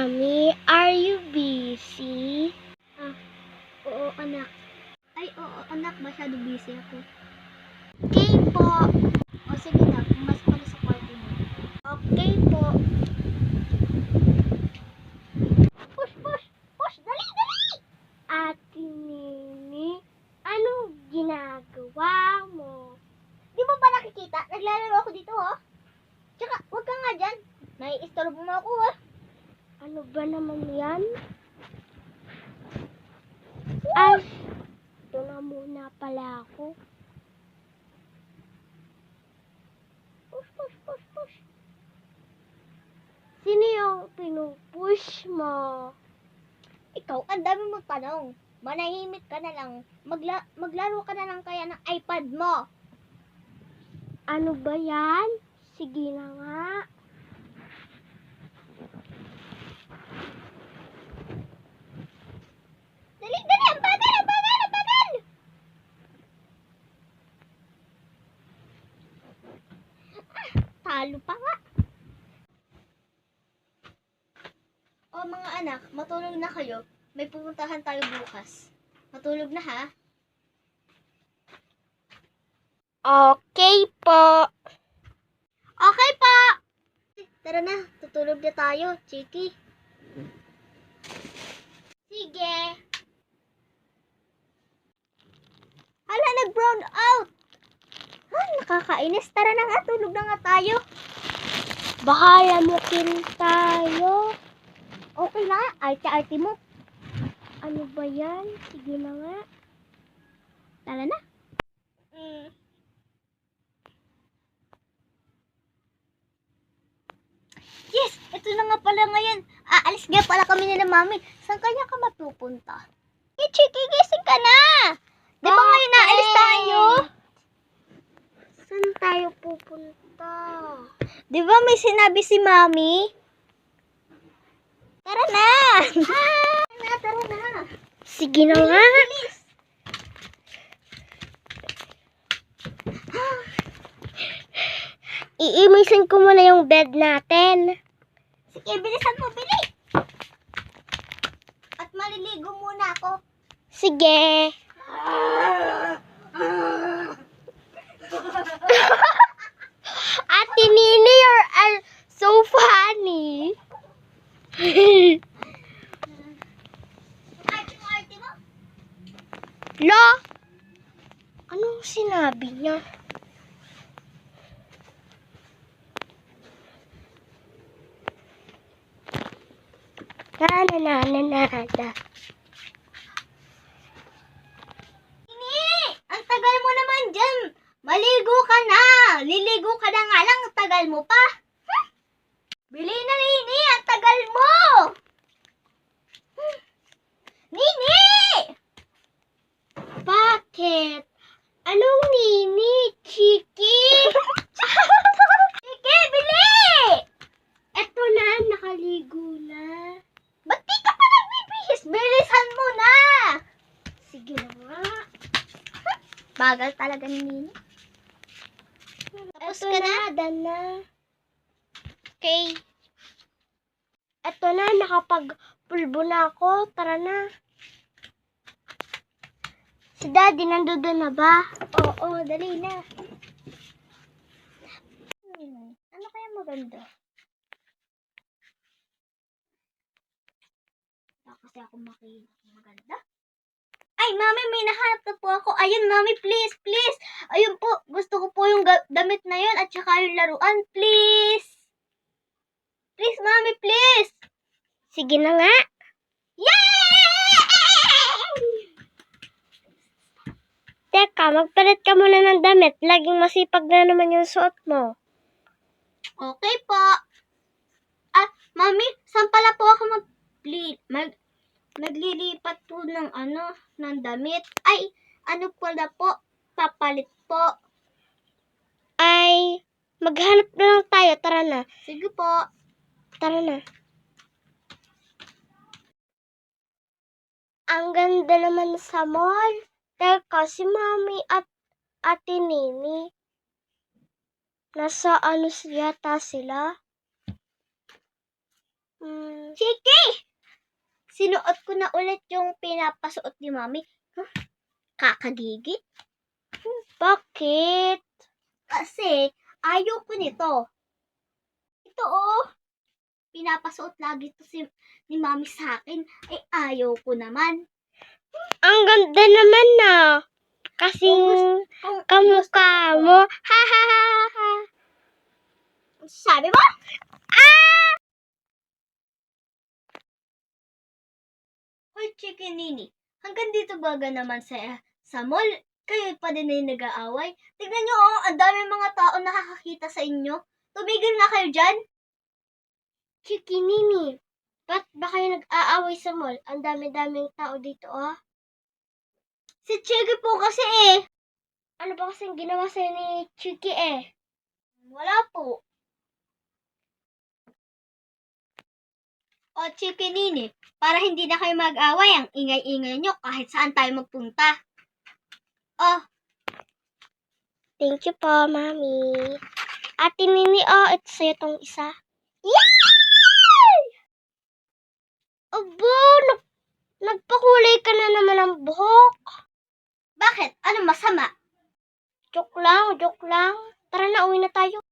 Mommy, are you busy? Oo, anak. Ay, oo, anak. Masyado busy ako. Okay po. O, sige na. Pumasok ka na sa kwarto mo. Okay po. Push, push! Push! Dali, dali! Ate Nini, ano ginagawa mo? Di mo ba nakikita? Naglalaro ako dito, oh. Tsaka, huwag ka nga dyan. Nai-istorbo mo ako, oh. Ano ba naman yan? Ay, ito na muna pala ako. Push, push, push, push. Sino yung pinupush mo? Ikaw, ang dami mong tanong. Manahimik ka na lang. Maglaro ka na lang kaya ng iPad mo. Ano ba yan? Sige na nga. Dali, dali! Ang bagal! Ang bagal! Ang bagal! Talo pa nga. O mga anak, matulog na kayo. May pupuntahan tayo bukas. Matulog na ha. Okay po. Okay pa! Tara na, tutulog na tayo, Chiki. Sige. Hala, nag-brown out. Nakakainis. Tara na nga, tulog na nga tayo. Baka lamukin tayo. Okay na, arte-arte mo. Ano ba yan? Sige na nga. Tara na. Yes, ito na nga pala ngayon. Aalis nga pala kami ni Mami. Saan kaya ka matupunta? Chiki, gising ka na! Di ba ngayon naalis tayo? Saan tayo pupunta? Di ba may sinabi si Mami? Tara na! Tara na! Sige na nga. Bilis! Iimisin ko muna yung bed natin. Sige, bilisan mo, bili! At maliligo muna ako. Sige. Ate Nini, you're so funny. Arte mo? Lo, anong sinabi niya? Na. Ini! Ang tagal mo naman dyan! Maligo ka na! Liligo ka na nga lang, ang tagal mo pa! Bili na, Nini! Ang tagal mo! Nini! Bakit? Anong Nini? Chiki? Sige, bili! Eto na, nakaligo na. Ba't di ka pa nagbibihis? Bilisan mo na! Sige na nga. Bagal talaga ni Nini. Tapos Eto ka na? Dan na. Okay. Eto na, nakapagpulbo na ako. Tara na. Si Daddy, nandoon na ba? Oo, dali na. Ano kaya maganda? Kasi ako makita maganda. Ay, Mami, may nahanap na po ako. Ayun, Mami, please, please. Ayun po, gusto ko po yung damit na yun at saka yung laruan, please. Please, Mami, please. Sige na nga. Yay! Teka, magpalit ka muna ng damit. Laging masipag na naman yung suot mo. Okay po. Mami, saan pala po ako naglilipat po ng ng damit? Ay, ano pala po? Papalit po. Ay, maghanap na lang tayo. Tara na. Sige po. Tara na. Ang ganda naman sa mall. Teka, si Mami at Ate Nini. Nasa yata sila? Chiki! Sinuot ko na ulit yung pinapasuot ni Mami. Huh? Kakagigi. Bakit? Kasi, ayaw ko nito. Ito oh. Pinapasuot lagi to ni Mami sa akin. Eh, ayaw ko naman. Ang ganda naman na. Kasing Kung kamukha mo. Ha ha ha ha. sabi mo? Hoy, Chicken Nini. Hanggang dito baga naman sa mall. Kayo pa din ay nag-aaway. Tignan nyo, oh, ang dami mga tao nakakakita sa inyo. Tumigil nga kayo dyan. Chikinini. Ba't ba kayo nag-aaway sa mall? Ang dami-daming tao dito, ah. Si Chiki po kasi eh. Ano ba kasing ginawa sa'yo ni Chiki eh? Wala po. O Chicken Nini, para hindi na kayo mag-away, ang ingay-ingay nyo kahit saan tayo magpunta. Oh, Thank you po, Mami. Ate Nini, ito sa'yo tong isa. yay! Abo, nagpakulay ka na naman ng buhok. Bakit? Ano masama? Joke lang, joke lang. Tara na, uwi na tayo.